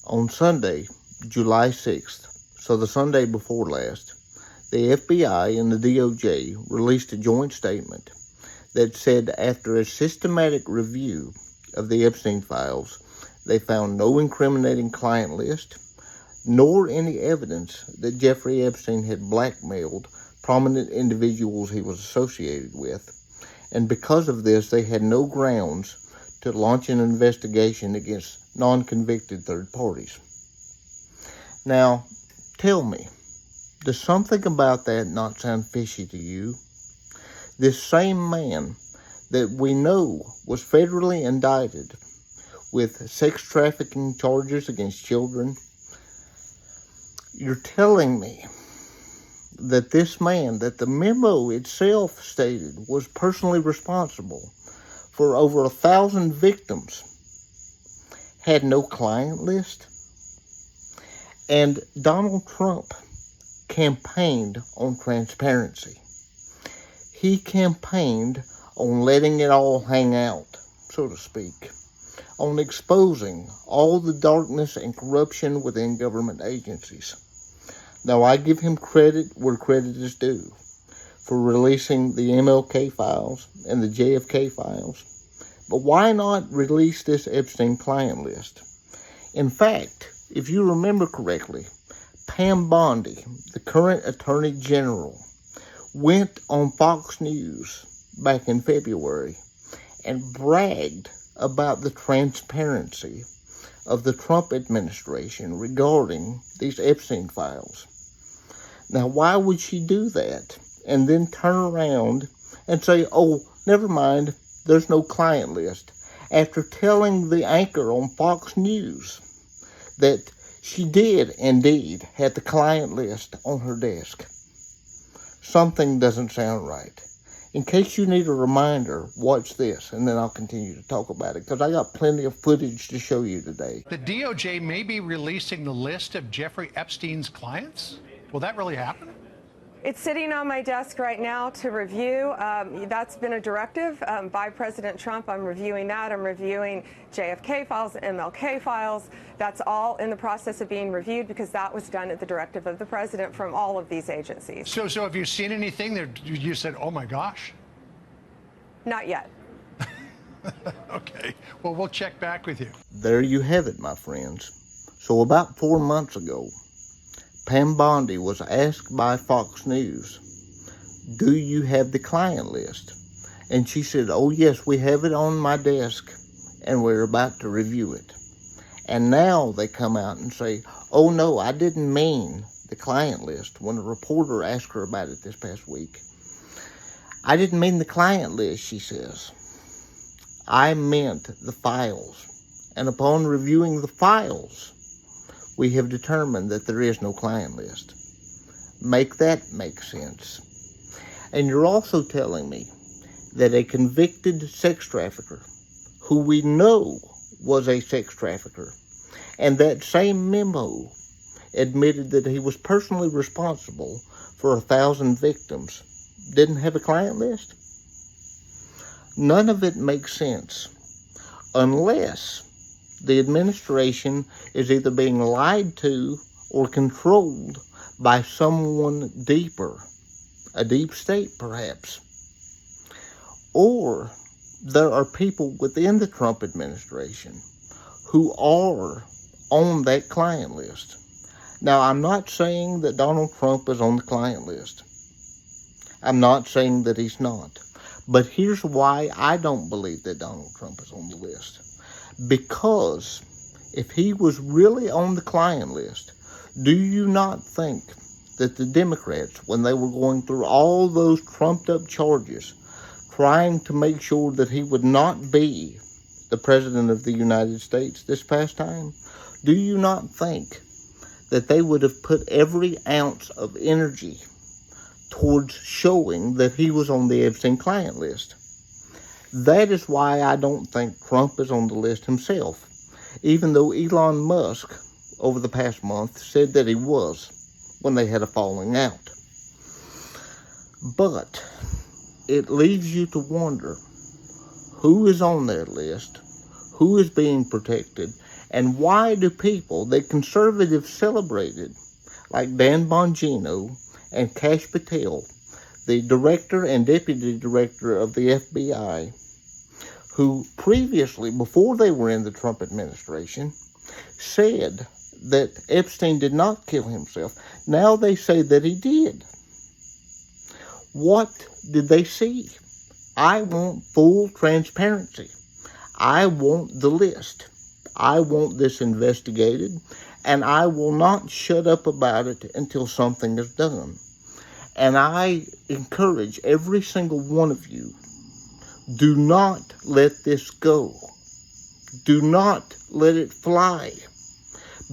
On Sunday, July 6th, so the Sunday before last, the FBI and the DOJ released a joint statement that said after a systematic review of the Epstein files, they found no incriminating client list, nor any evidence that Jeffrey Epstein had blackmailed prominent individuals he was associated with. And because of this, they had no grounds to launch an investigation against non-convicted third parties. Now, tell me, does something about that not sound fishy to you? This same man that we know was federally indicted with sex trafficking charges against children, you're telling me that this man, that the memo itself stated was personally responsible for over 1,000 victims, had no client list? And Donald Trump campaigned on transparency. He campaigned on letting it all hang out, so to speak, on exposing all the darkness and corruption within government agencies. Now, I give him credit where credit is due for releasing the MLK files and the JFK files. But why not release this Epstein client list? In fact, if you remember correctly, Pam Bodi, the current Attorney General, went on Fox News back in February and bragged about the transparency of the Trump administration regarding these Epstein files. Now, why would she do that and then turn around and say, oh, never mind, there's no client list, after telling the anchor on Fox News that she did indeed have the client list on her desk? Something doesn't sound right. In case you need a reminder, watch this, and then I'll continue to talk about it, because I got plenty of footage to show you today. The DOJ may be releasing the list of Jeffrey Epstein's clients? Will that really happen? It's sitting on my desk right now to review. That's been a directive by President Trump. I'm reviewing that. I'm reviewing JFK files, MLK files. That's all in the process of being reviewed because that was done at the directive of the president from all of these agencies. So have you seen anything that you said, oh my gosh? Not yet. Okay. Well, we'll check back with you. There you have it, my friends. So about 4 months ago, Pam Bodi was asked by Fox News, do you have the client list? And she said, oh yes, we have it on my desk and we're about to review it. And now they come out and say, oh no, I didn't mean the client list. When a reporter asked her about it this past week, I didn't mean the client list, she says. I meant the files. And upon reviewing the files, we have determined that there is no client list. Make that make sense. And you're also telling me that a convicted sex trafficker, who we know was a sex trafficker, and that same memo admitted that he was personally responsible for 1,000 victims, didn't have a client list? None of it makes sense unless the administration is either being lied to or controlled by someone deeper, a deep state perhaps. Or there are people within the Trump administration who are on that client list. Now, I'm not saying that Donald Trump is on the client list. I'm not saying that he's not. But here's why I don't believe that Donald Trump is on the list. Because if he was really on the client list, do you not think that the Democrats, when they were going through all those trumped-up charges, trying to make sure that he would not be the President of the United States this past time, do you not think that they would have put every ounce of energy towards showing that he was on the Epstein client list? That is why I don't think Trump is on the list himself, even though Elon Musk, over the past month, said that he was when they had a falling out. But it leaves you to wonder who is on that list, who is being protected, And why do people that conservatives celebrated, like Dan Bongino and Kash Patel, the director and deputy director of the FBI, who previously, before they were in the Trump administration, said that Epstein did not kill himself, now they say that he did? What did they see? I want full transparency. I want the list. I want this investigated, and I will not shut up about it until something is done. And I encourage every single one of you, do not let this go. Do not let it fly,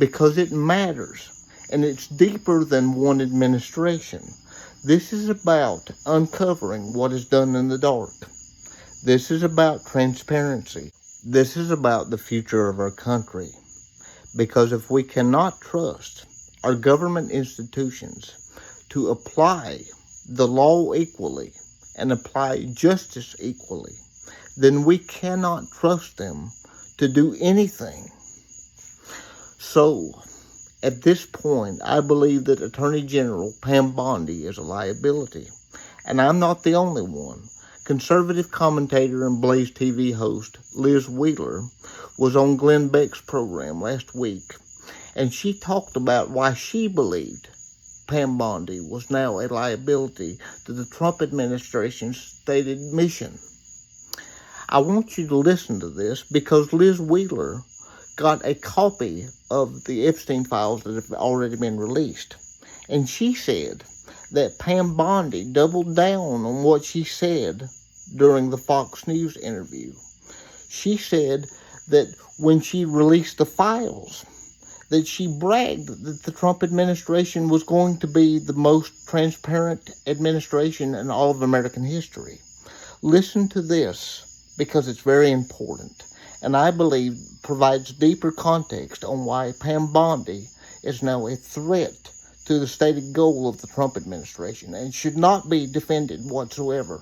because it matters, and it's deeper than one administration. This is about uncovering what is done in the dark. This is about transparency. This is about the future of our country. Because if we cannot trust our government institutions to apply the law equally and apply justice equally, then we cannot trust them to do anything. So, at this point, I believe that Attorney General Pam Bodi is a liability. And I'm not the only one. Conservative commentator and Blaze TV host Liz Wheeler was on Glenn Beck's program last week, and she talked about why she believed Pam Bodi was now a liability to the Trump administration's stated mission. I want you to listen to this because Liz Wheeler got a copy of the Epstein files that have already been released, and she said that Pam Bodi doubled down on what she said during the Fox News interview. She said that when she released the files, that she bragged that the Trump administration was going to be the most transparent administration in all of American history. Listen to this, because it's very important, and I believe provides deeper context on why Pam Bodi is now a threat to the stated goal of the Trump administration and should not be defended whatsoever.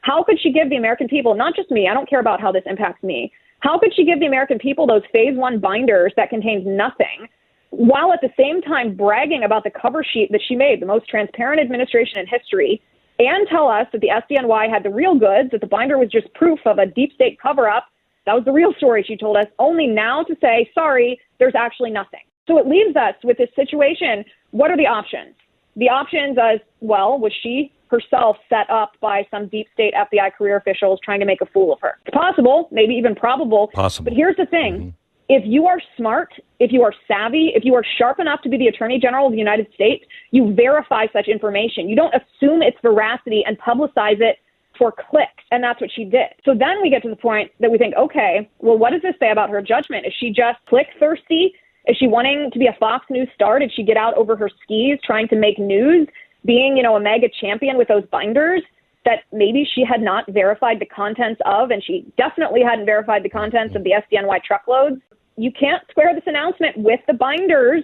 How could she give the American people, not just me, I don't care about how this impacts me, how could she give the American people those phase one binders that contains nothing, while at the same time bragging about the cover sheet that she made, the most transparent administration in history, and tell us that the SDNY had the real goods, that the binder was just proof of a deep state cover-up? That was the real story, she told us, only now to say, sorry, there's actually nothing. So it leaves us with this situation. What are the options? The options as, well, was she herself set up by some deep state FBI career officials trying to make a fool of her? It's possible, maybe even probable. Possible. But here's the thing. Mm-hmm. If you are smart, if you are savvy, if you are sharp enough to be the Attorney General of the United States, you verify such information. You don't assume its veracity and publicize it for clicks. And that's what she did. So then we get to the point that we think, okay, well, what does this say about her judgment? Is she just click thirsty? Is she wanting to be a Fox News star? Did she get out over her skis trying to make news, being, a MAGA champion with those binders that maybe she had not verified the contents of, and she definitely hadn't verified the contents of the SDNY truckloads? You can't square this announcement with the binders,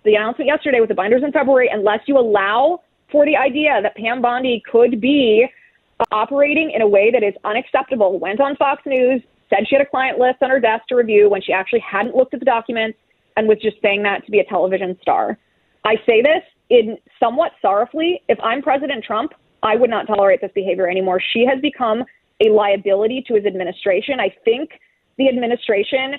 the announcement yesterday with the binders in February, unless you allow for the idea that Pam Bodi could be operating in a way that is unacceptable. Went on Fox News, said she had a client list on her desk to review when she actually hadn't looked at the documents, and was just saying that to be a television star. I say this in somewhat sorrowfully. If I'm President Trump, I would not tolerate this behavior anymore. She has become a liability to his administration. I think the administration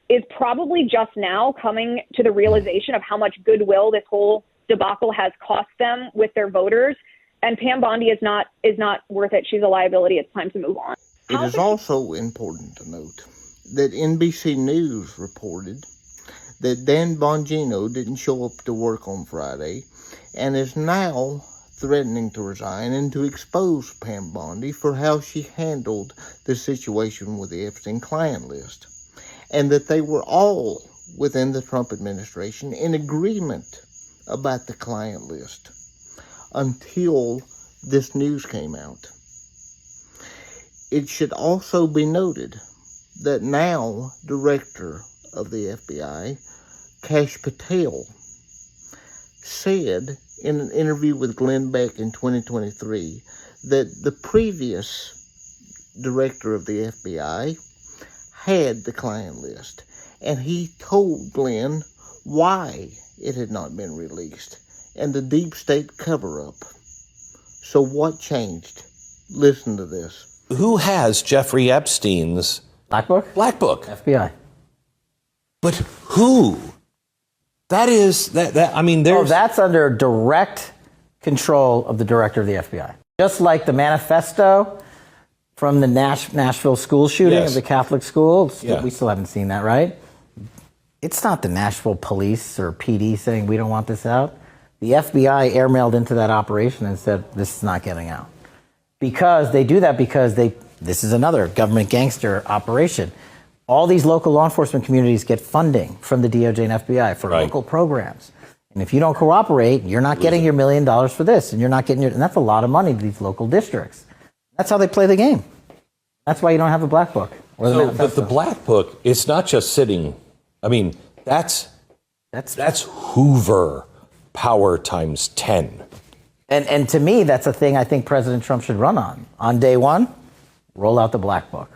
is probably just now coming to the realization of how much goodwill this whole debacle has cost them with their voters. And Pam Bodi is not worth it. She's a liability. It's time to move on. It is also important to note that NBC News reported that Dan Bongino didn't show up to work on Friday and is now threatening to resign and to expose Pam Bodi for how she handled the situation with the Epstein client list, and that they were all within the Trump administration in agreement about the client list until this news came out. It should also be noted that now Director of the FBI, Kash Patel, said in an interview with Glenn Beck in 2023 that the previous director of the FBI had the client list, and he told Glenn why it had not been released, and the deep state cover-up. So what changed? Listen to this. Who has Jeffrey Epstein's Black Book? Black Book? FBI. But who? That is, I mean, there's... Oh, that's under direct control of the director of the FBI. Just like the manifesto from the Nashville school shooting of the Catholic school. Yeah. We still haven't seen that, right? It's not the Nashville police or PD saying we don't want this out. The FBI airmailed into that operation and said this is not getting out. Because they do that because this is another government gangster operation. All these local law enforcement communities get funding from the DOJ and FBI for local programs. And if you don't cooperate, you're not getting your $1 million for this, and you're not getting and that's a lot of money to these local districts. That's how they play the game. That's why you don't have a Black Book. Or the but the Black Book, it's not just sitting. I mean, that's Hoover power times 10. And to me, that's a thing I think President Trump should run on. On day one, roll out the Black Book.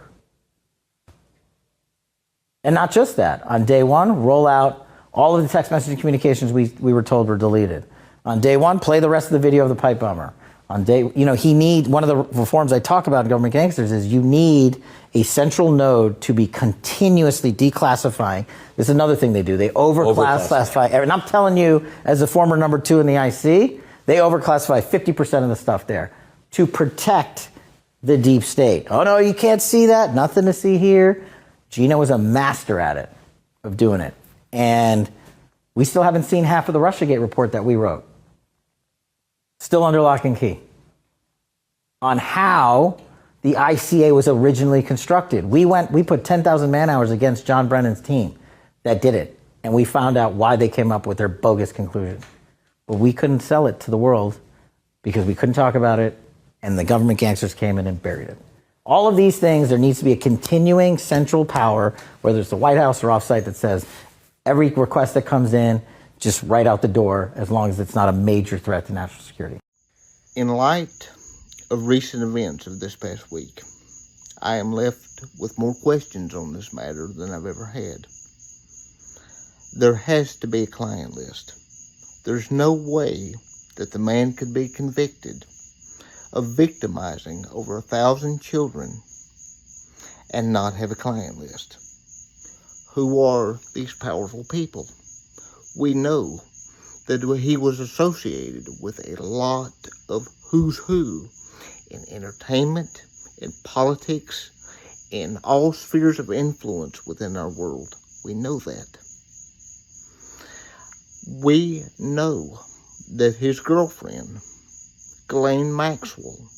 And not just that. On day one, roll out all of the text messaging communications we were told were deleted. On day one, play the rest of the video of the pipe bomber. On day, one of the reforms I talk about in government gangsters is you need a central node to be continuously declassifying. This is another thing they do. They overclassify. And I'm telling you, as a former number 2 in the IC, they overclassify 50% of the stuff there to protect the deep state. Oh, no, you can't see that. Nothing to see here. Gina was a master at it, of doing it. And we still haven't seen half of the Russiagate report that we wrote. Still under lock and key. On how the ICA was originally constructed. We put 10,000 man-hours against John Brennan's team that did it. And we found out why they came up with their bogus conclusion. But we couldn't sell it to the world because we couldn't talk about it, and the government gangsters came in and buried it. All of these things, there needs to be a continuing central power, whether it's the White House or offsite, that says every request that comes in, just right out the door, as long as it's not a major threat to national security. In light of recent events of this past week, I am left with more questions on this matter than I've ever had. There has to be a client list. There's no way that the man could be convicted of victimizing over 1,000 children and not have a client list. Who are these powerful people? We know that he was associated with a lot of who's who in entertainment, in politics, in all spheres of influence within our world. We know that. We know that his girlfriend, Ghislaine Maxwell,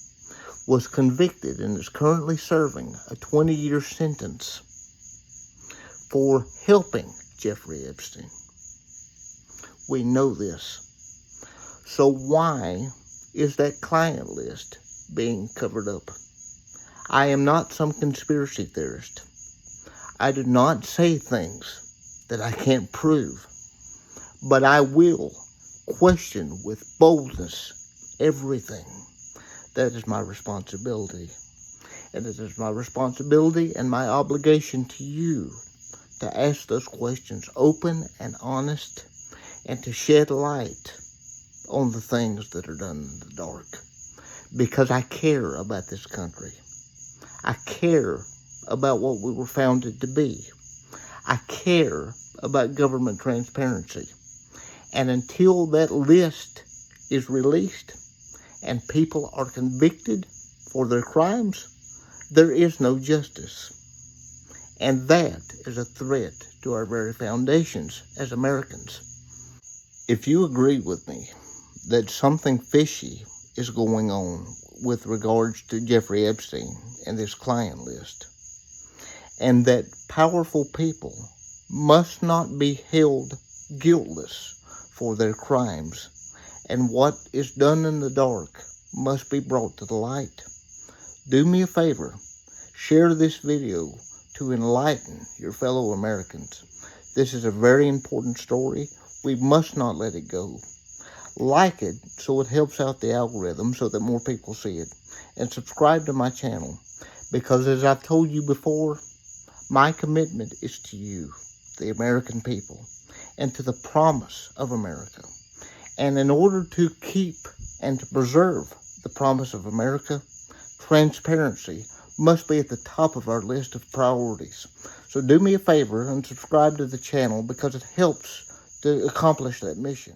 was convicted and is currently serving a 20-year sentence for helping Jeffrey Epstein. We know this. So why is that client list being covered up? I am not some conspiracy theorist. I do not say things that I can't prove. But I will question with boldness everything. That is my responsibility. And it is my responsibility and my obligation to you to ask those questions open and honest and to shed light on the things that are done in the dark. Because I care about this country. I care about what we were founded to be. I care about government transparency. And until that list is released and people are convicted for their crimes, there is no justice. And that is a threat to our very foundations as Americans. If you agree with me that something fishy is going on with regards to Jeffrey Epstein and this client list, and that powerful people must not be held guiltless for their crimes, and what is done in the dark must be brought to the light, do me a favor, share this video to enlighten your fellow Americans. This is a very important story. We must not let it go. Like it so it helps out the algorithm so that more people see it. And subscribe to my channel. Because as I've told you before, My commitment is to you, the American people, and to the promise of America. And in order to keep and to preserve the promise of America, transparency must be at the top of our list of priorities. So do me a favor and subscribe to the channel because it helps to accomplish that mission.